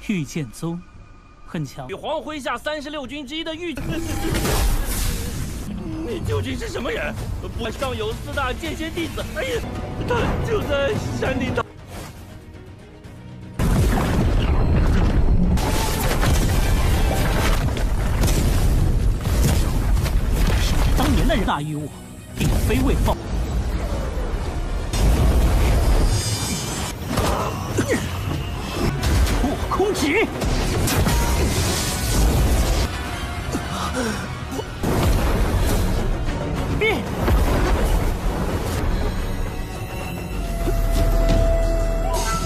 御剑宗很强，与皇麾下36军之一的御。你究竟是什么人？不，上有4大剑仙弟子，哎呀，他就在山顶上。当年的人大于我，并非为报。破空指。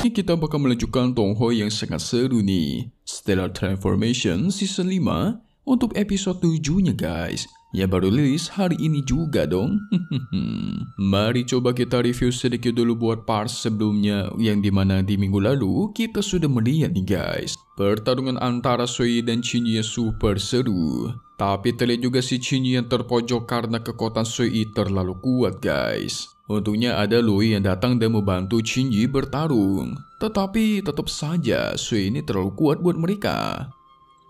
Ini kita bakal melanjutkan Tongho yang sangat seru nih, Stellar Transformation Season 5 untuk episode 7-nya guys, yang baru rilis hari ini juga dong. Mari coba kita review sedikit dulu buat part sebelumnya, yang dimana di minggu lalu kita sudah melihat nih guys, pertarungan antara Sui dan Qingyi yang super seru. Tapi terlihat juga si Qingyi yang terpojok karena kekuatan Sui terlalu kuat guys. Untungnya ada Lui yang datang dan membantu Qingyi bertarung. Tetapi tetap saja Sui ini terlalu kuat buat mereka.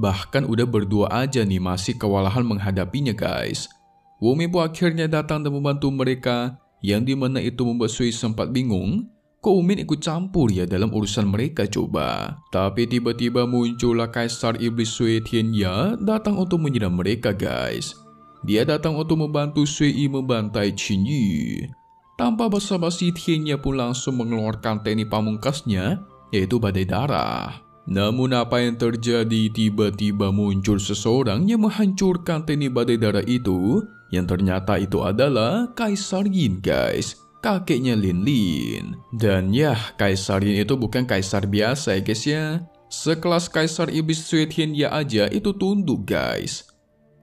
Bahkan udah berdua aja nih masih kewalahan menghadapinya guys. Wumi pun akhirnya datang dan membantu mereka, yang dimana itu membuat Sui sempat bingung. Kok Umin ikut campur ya dalam urusan mereka coba? Tapi tiba-tiba muncullah Kaisar Iblis Sui Tianya datang untuk menyerang mereka guys. Dia datang untuk membantu Sui membantai Qingyi. Tanpa basa-basi, Tianya pun langsung mengeluarkan teknik pamungkasnya, yaitu badai darah. Namun apa yang terjadi? Tiba-tiba muncul seseorang yang menghancurkan teknik badai darah itu, yang ternyata itu adalah Kaisar Yin guys, kakeknya Lin Lin. Dan ya, Kaisar Yin itu bukan kaisar biasa ya guys ya. Sekelas Kaisar Iblis Sui Tianya aja itu tunduk guys.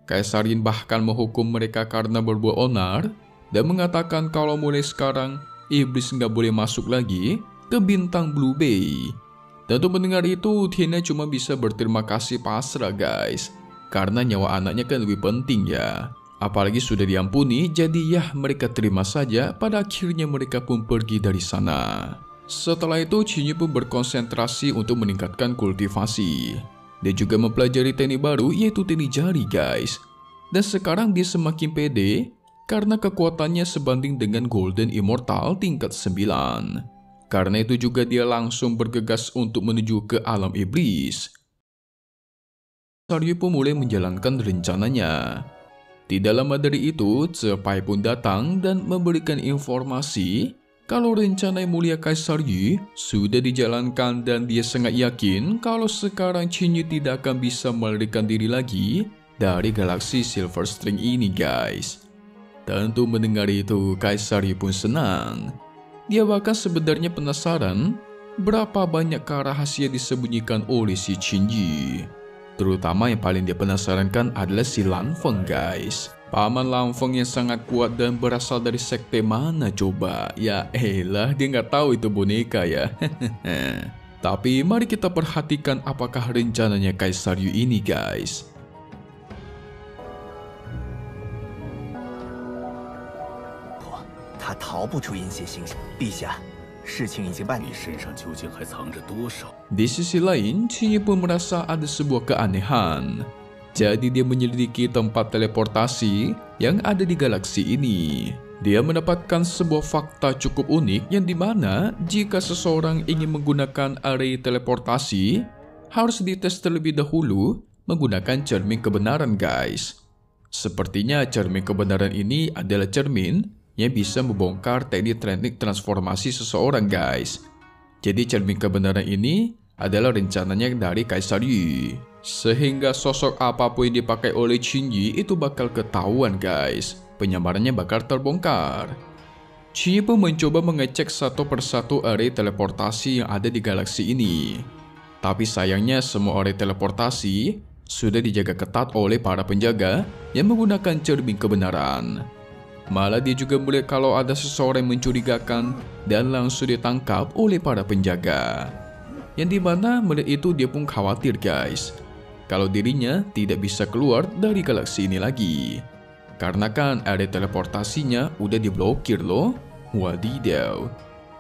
Kaisar Yin bahkan menghukum mereka karena berbuat onar, dan mengatakan kalau mulai sekarang iblis nggak boleh masuk lagi ke bintang Blue Bay. Dan untuk mendengar itu, Tianya cuma bisa berterima kasih pasrah guys, karena nyawa anaknya kan lebih penting ya. Apalagi sudah diampuni, jadi ya mereka terima saja. Pada akhirnya mereka pun pergi dari sana. Setelah itu Qingyi pun berkonsentrasi untuk meningkatkan kultivasi. Dia juga mempelajari teknik baru, yaitu teknik jari guys. Dan sekarang dia semakin pede karena kekuatannya sebanding dengan Golden Immortal tingkat 9. Karena itu juga dia langsung bergegas untuk menuju ke alam iblis. Saryu pun mulai menjalankan rencananya. Tidak lama dari itu, Cepai pun datang dan memberikan informasi kalau rencana yang mulia Kaisar Yi sudah dijalankan, dan dia sangat yakin kalau sekarang Qingyi tidak akan bisa melarikan diri lagi dari galaksi Silver String ini guys. Tentu mendengar itu, Kaisar Yi pun senang. Dia bahkan sebenarnya penasaran berapa banyak rahasia disembunyikan oleh si Qingyi. Terutama yang paling dia penasaran kan adalah si Lan Feng guys. Paman Lan Feng yang sangat kuat dan berasal dari sekte mana coba? Ya elah, dia nggak tahu itu boneka ya. Tapi mari kita perhatikan apakah rencananya Kaisar Yi ini guys. 他逃不出阴邪星星，陛下，事情已经办。你身上究竟还藏着多少？ Di sisi lain, Qingyi pun merasa ada sebuah keanehan. Jadi dia menyelidiki tempat teleportasi yang ada di galaksi ini. Dia mendapatkan sebuah fakta cukup unik, yang dimana jika seseorang ingin menggunakan area teleportasi, harus dites terlebih dahulu menggunakan cermin kebenaran guys. Sepertinya cermin kebenaran ini adalah cermin yang bisa membongkar teknik transformasi seseorang guys. Jadi cermin kebenaran ini adalah rencananya dari Kaisar Yi. Sehingga sosok apapun yang dipakai oleh Qingyi itu bakal ketahuan guys. Penyamarannya bakal terbongkar. Qingyi pun mencoba mengecek satu persatu area teleportasi yang ada di galaksi ini. Tapi sayangnya semua area teleportasi sudah dijaga ketat oleh para penjaga yang menggunakan cermin kebenaran. Malah dia juga melihat kalau ada seseorang yang mencurigakan dan langsung ditangkap oleh para penjaga. Yang dimana melihat itu dia pun khawatir guys, kalau dirinya tidak bisa keluar dari galaksi ini lagi. Karena kan area teleportasinya udah diblokir loh. Wadidaw.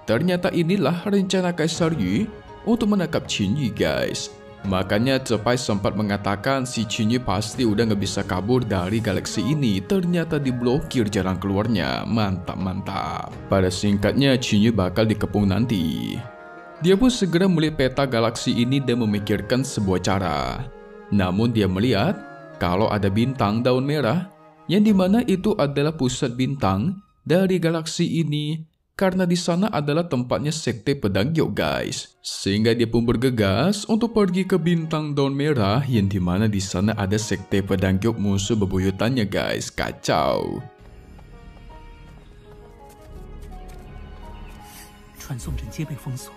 Ternyata inilah rencana Kaisar Yi untuk menangkap Qingyi guys. Makanya Cepai sempat mengatakan si Qingyu pasti udah nggak bisa kabur dari galaksi ini. Ternyata diblokir jalan keluarnya. Mantap. Pada singkatnya Qingyu bakal dikepung nanti. Dia pun segera melihat peta galaksi ini dan memikirkan sebuah cara. Namun dia melihat kalau ada bintang daun merah yang dimana itu adalah pusat bintang dari galaksi ini. Karena di sana adalah tempatnya sekte pedang Gyok guys. Sehingga dia pun bergegas untuk pergi ke bintang daun merah yang dimana di sana ada sekte pedang Gyok musuh bebuyutannya guys. Kacau. 传送阵皆被封锁，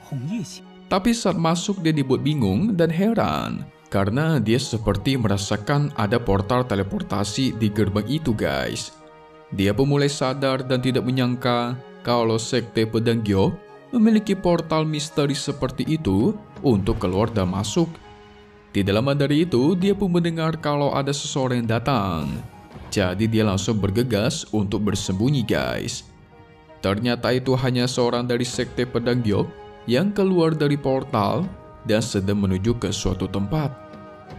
红叶星。 Tapi saat masuk dia dibuat bingung dan heran. Karena dia seperti merasakan ada portal teleportasi di gerbang itu guys. Dia pun mulai sadar dan tidak menyangka kalau sekte pedang Gyok memiliki portal misteri seperti itu untuk keluar dan masuk. Tidak lama dari itu, dia pun mendengar kalau ada seseorang yang datang. Jadi dia langsung bergegas untuk bersembunyi guys. Ternyata itu hanya seorang dari sekte pedang Gyok yang keluar dari portal dan sedang menuju ke suatu tempat.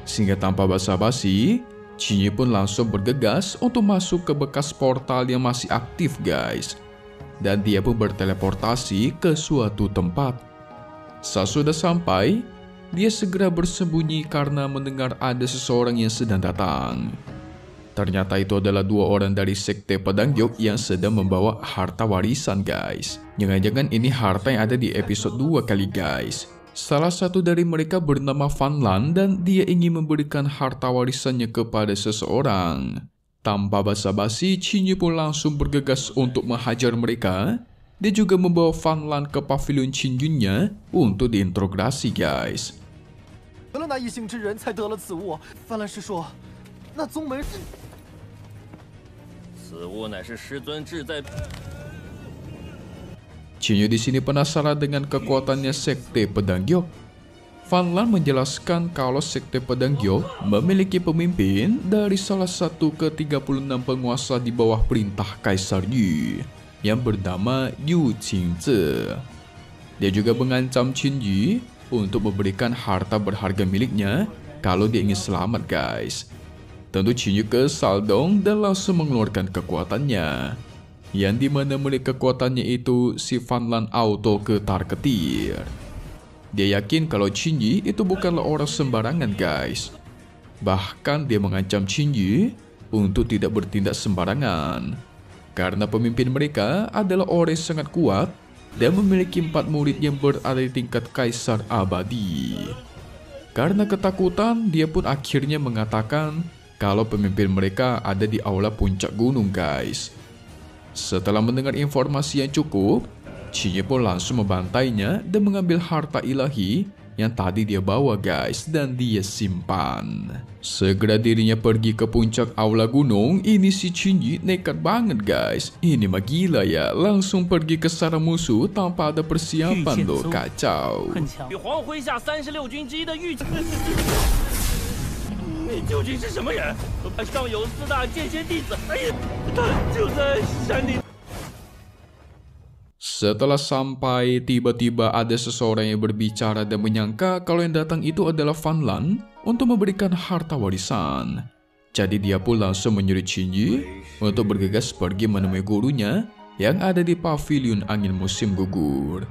Sehingga tanpa basa-basi, Qingyu pun langsung bergegas untuk masuk ke bekas portal yang masih aktif guys. Dan dia pun berteleportasi ke suatu tempat. Saat sudah sampai, dia segera bersembunyi karena mendengar ada seseorang yang sedang datang. Ternyata itu adalah dua orang dari sekte pedang Gyok yang sedang membawa harta warisan guys. Jangan-jangan ini harta yang ada di episode 2 kali guys. Salah satu dari mereka bernama Fan Lan dan dia ingin memberikan harta warisannya kepada seseorang. Tanpa basa-basi, Qingyu pun langsung bergegas untuk menghajar mereka. Dia juga membawa Fan Lan ke pavilion Qingyunnya untuk diinterogasi guys. 得了那一星之人才得了此物。范兰师说，那宗门是……此物乃是师尊志在。 Qingyu di sini penasaran dengan kekuatannya sekte pedang Gyok. Fan Lan menjelaskan kalau sekte pedang Gyok memiliki pemimpin dari salah satu ke-36 penguasa di bawah perintah Kaisar Yu yang bernama Yu Qingze. Dia juga mengancam Qingyu untuk memberikan harta berharga miliknya kalau dia ingin selamat guys. Tentu Qingyu kesal dong dan langsung mengeluarkan kekuatannya. Yang dimana milik kekuatannya itu si Fan Lan auto ketar-ketir. Dia yakin kalau Qingyu itu bukanlah orang sembarangan guys. Bahkan dia mengancam Qingyu untuk tidak bertindak sembarangan. Karena pemimpin mereka adalah orang yang sangat kuat dan memiliki 4 murid yang berada di tingkat kaisar abadi. Karena ketakutan, dia pun akhirnya mengatakan kalau pemimpin mereka ada di aula puncak gunung guys. Setelah mendengar informasi yang cukup, Qingyu pun langsung membantainya dan mengambil harta ilahi yang tadi dia bawa guys dan dia simpan. Segera dirinya pergi ke puncak aula gunung. Ini si Qingyu nekat banget guys. Ini mah gila ya, langsung pergi ke sarang musuh tanpa ada persiapan loh, kacau. 很强与黄麾下36军之一的玉，你究竟是什么人？上有4大剑仙弟子，哎呀，他就在山里。 Setelah sampai, tiba-tiba ada seseorang yang berbicara dan menyangka kalau yang datang itu adalah Fan Lan untuk memberikan harta warisan. Jadi dia pun langsung menyuruh Qingyu untuk bergegas pergi menemui gurunya yang ada di pavilion angin musim gugur.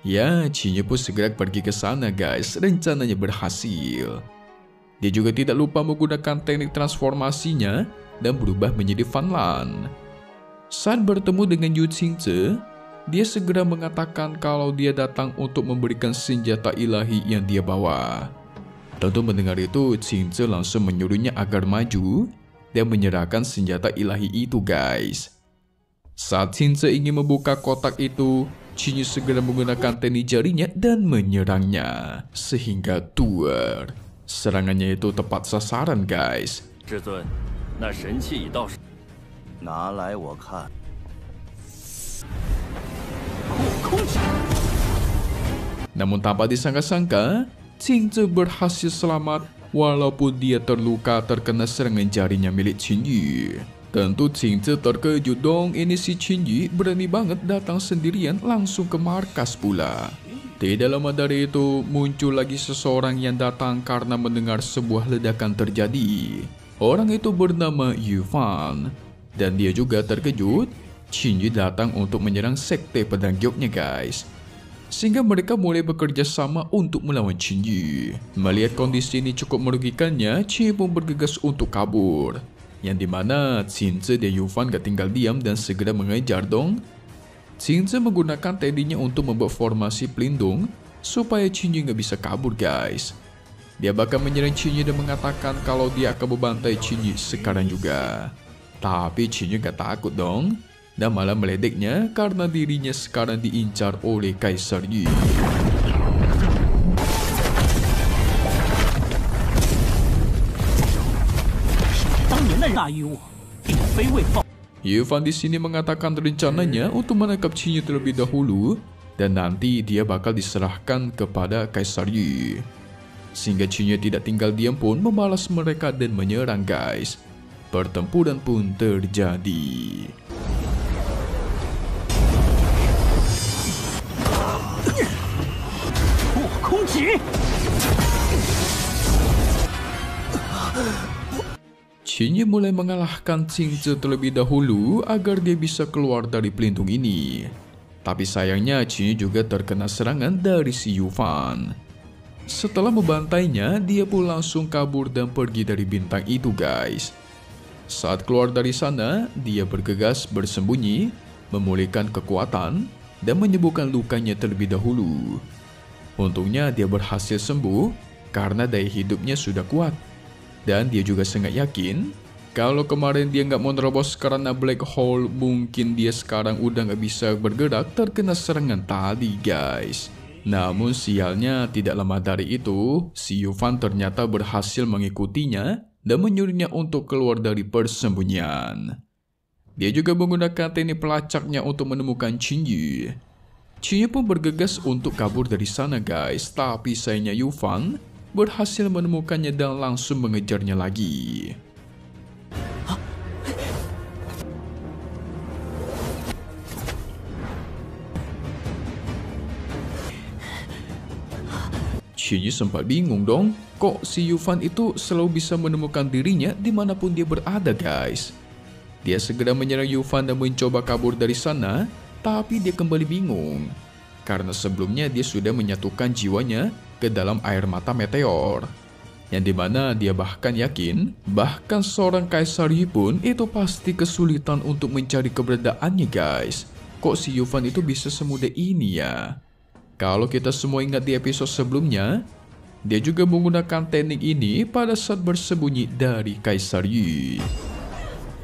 Ya, Qingyu pun segera pergi ke sana guys, rencananya berhasil. Dia juga tidak lupa menggunakan teknik transformasinya dan berubah menjadi Fan Lan. Saat bertemu dengan Yu Qingze, dia segera mengatakan kalau dia datang untuk memberikan senjata ilahi yang dia bawa. Tentu mendengar itu, Qingze langsung menyuruhnya agar maju dan menyerahkan senjata ilahi itu guys. Saat Qingze ingin membuka kotak itu, Qingyu segera menggunakan teknik jarinya dan menyerangnya. Sehingga tuer. Serangannya itu tepat sasaran guys. 至尊，那神器已到手。拿来我看。 Namun tanpa disangka-sangka, Qingze berhasil selamat walaupun dia terluka terkena serangan jarinya milik Qingyu. Tentu Qingze terkejut dong, ini si Qingyu berani banget datang sendirian langsung ke markas pula. Tidak lama dari itu, muncul lagi seseorang yang datang karena mendengar sebuah ledakan terjadi. Orang itu bernama Yufan, dan dia juga terkejut. Qingyu datang untuk menyerang sekte pedang gioknya guys. Sehingga mereka mulai bekerja sama untuk melawan Qingyu. Melihat kondisi ini cukup merugikannya, Qingyu pun bergegas untuk kabur. Yang dimana Qingzi dan Yufan gak tinggal diam dan segera mengejar dong. Qingzi menggunakan tekniknya untuk membuat formasi pelindung supaya Qingyu gak bisa kabur guys. Dia bakal menyerang Qingyu dan mengatakan kalau dia akan membantai Qingyu sekarang juga. Tapi Qingyu gak takut dong, dan malah meledeknya karena dirinya sekarang diincar oleh Kaisar Yu. Yufan di sini mengatakan rencananya untuk menangkap Qingyu terlebih dahulu dan nanti dia bakal diserahkan kepada Kaisar Yu. Sehingga Qingyu tidak tinggal diam pun membalas mereka dan menyerang guys. Pertempuran pun terjadi. Qingyu mulai mengalahkan Qingzi terlebih dahulu agar dia bisa keluar dari pelindung ini. Tapi sayangnya Qingyu juga terkena serangan dari si Yufan. Setelah membantainya, dia pun langsung kabur dan pergi dari bintang itu guys. Saat keluar dari sana, dia bergegas bersembunyi, memulihkan kekuatan, dan menyembuhkan lukanya terlebih dahulu. Untungnya dia berhasil sembuh karena daya hidupnya sudah kuat. Dan dia juga sangat yakin kalau kemarin dia nggak mau nerobos karena black hole, mungkin dia sekarang udah nggak bisa bergerak terkena serangan tadi guys. Namun sialnya tidak lama dari itu, si Yufan ternyata berhasil mengikutinya dan menyuruhnya untuk keluar dari persembunyian. Dia juga menggunakan teknik pelacaknya untuk menemukan Qingyu. Qingyu pun bergegas untuk kabur dari sana guys, tapi sayangnya Yufan berhasil menemukannya dan langsung mengejarnya lagi. Qingyu sempat bingung dong, kok si Yufan itu selalu bisa menemukan dirinya dimanapun dia berada guys. Dia segera menyerang Yufan dan mencoba kabur dari sana, tapi dia kembali bingung. Karena sebelumnya dia sudah menyatukan jiwanya ke dalam air mata meteor. Yang dimana dia bahkan yakin, bahkan seorang Kaisar Yu pun itu pasti kesulitan untuk mencari keberadaannya guys. Kok si Yufan itu bisa semudah ini ya? Kalau kita semua ingat di episode sebelumnya, dia juga menggunakan teknik ini pada saat bersembunyi dari Kaisar Yu.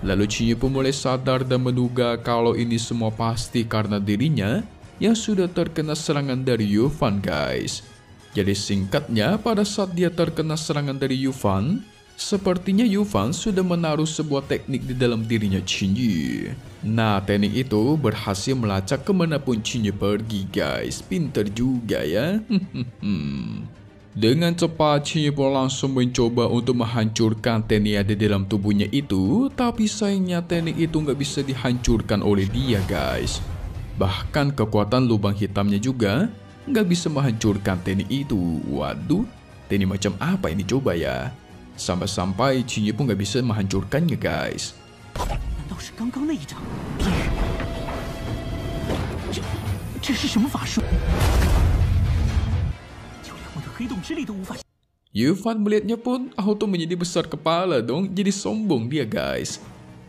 Lalu Qingyu pun mulai sadar dan menduga kalau ini semua pasti karena dirinya yang sudah terkena serangan dari Yufan guys. Jadi singkatnya, pada saat dia terkena serangan dari Yufan, sepertinya Yufan sudah menaruh sebuah teknik di dalam dirinya Qingyu. Nah, teknik itu berhasil melacak kemanapun Qingyu pergi guys. Pinter juga ya. Dengan cepat Qingyu pun langsung mencoba untuk menghancurkan teknik ada di dalam tubuhnya itu. Tapi sayangnya teknik itu nggak bisa dihancurkan oleh dia guys. Bahkan kekuatan lubang hitamnya juga nggak bisa menghancurkan teknik itu. Waduh, teknik macam apa ini coba ya? Sampai-sampai Qingyu pun nggak bisa menghancurkannya guys. Yufan melihatnya pun auto menjadi besar kepala dong, jadi sombong dia guys.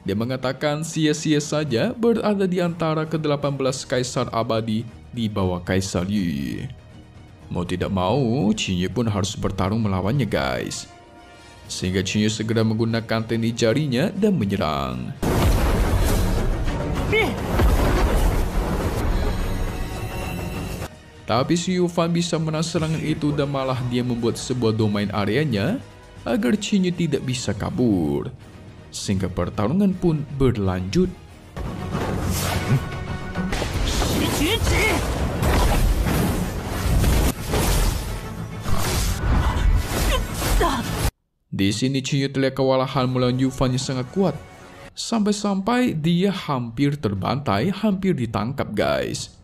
Dia mengatakan sia-sia saja berada di antara ke-18 kaisar abadi di bawah Kaisar Yu. Mau tidak mau, Qingyu pun harus bertarung melawannya guys. Sehingga Qingyu segera menggunakan teknik jarinya dan menyerang. Tapi si Yufan bisa menang serangan itu dan malah dia membuat sebuah domain areanya agar Qingyu tidak bisa kabur. Sehingga pertarungan pun berlanjut. Di sini Qingyu terlihat kewalahan melawan Yufan yang sangat kuat. Sampai-sampai dia hampir terbantai, hampir ditangkap guys.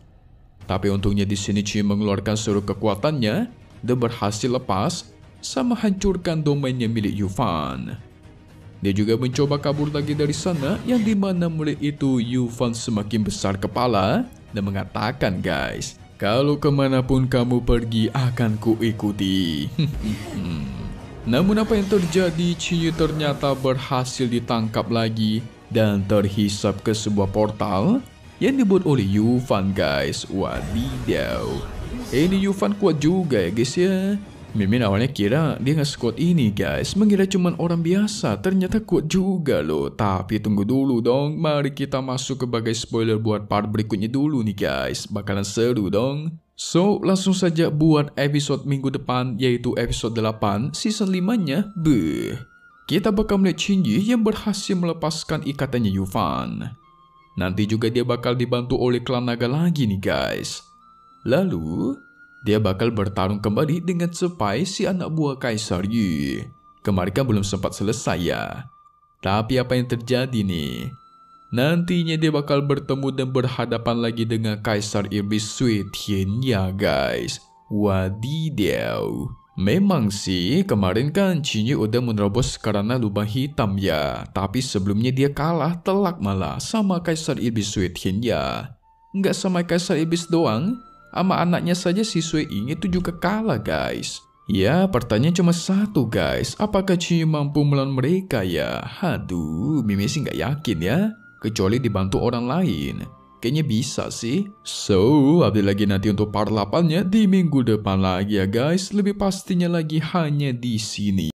Tapi untungnya di sini Qin mengeluarkan seluruh kekuatannya dan berhasil lepas sama hancurkan domainnya milik Yufan. Dia juga mencoba kabur lagi dari sana, yang dimana mulai itu Yufan semakin besar kepala dan mengatakan, guys, kalau kemanapun kamu pergi akan kuikuti. Namun apa yang terjadi, Qin ternyata berhasil ditangkap lagi dan terhisap ke sebuah portal yang dibuat oleh Yufan, guys. Wadidaw, ini Yufan kuat juga ya guys ya. Mimin awalnya kira dia nggak sekuat ini guys, mengira cuman orang biasa, ternyata kuat juga loh. Tapi tunggu dulu dong, mari kita masuk ke bagai spoiler buat part berikutnya dulu nih guys, bakalan seru dong. So langsung saja buat episode minggu depan, yaitu episode 8 season 5-nya. Kita bakal melihat Shinji yang berhasil melepaskan ikatannya Yufan. Nanti juga dia bakal dibantu oleh klan naga lagi nih guys. Lalu dia bakal bertarung kembali dengan Sepai, si anak buah Kaisar Yu. Kemarin kan belum sempat selesai ya. Tapi apa yang terjadi nih? Nantinya dia bakal bertemu dan berhadapan lagi dengan Kaisar Iblis Sui Tianya guys. Wadidaw. Memang sih kemarin kan Qin udah menerobos karena lubang hitam ya. Tapi sebelumnya dia kalah telak malah sama Kaisar Iblis Sui Tianya. Nggak sama Kaisar Iblis doang, sama anaknya saja si Sui Ying itu juga kalah guys. Ya pertanyaan cuma satu guys, apakah Qin mampu melawan mereka ya? Aduh, Mimi sih nggak yakin ya, kecuali dibantu orang lain. Kayaknya bisa sih. So, update lagi nanti untuk part 8-nya di minggu depan lagi ya guys. Lebih pastinya lagi hanya di sini.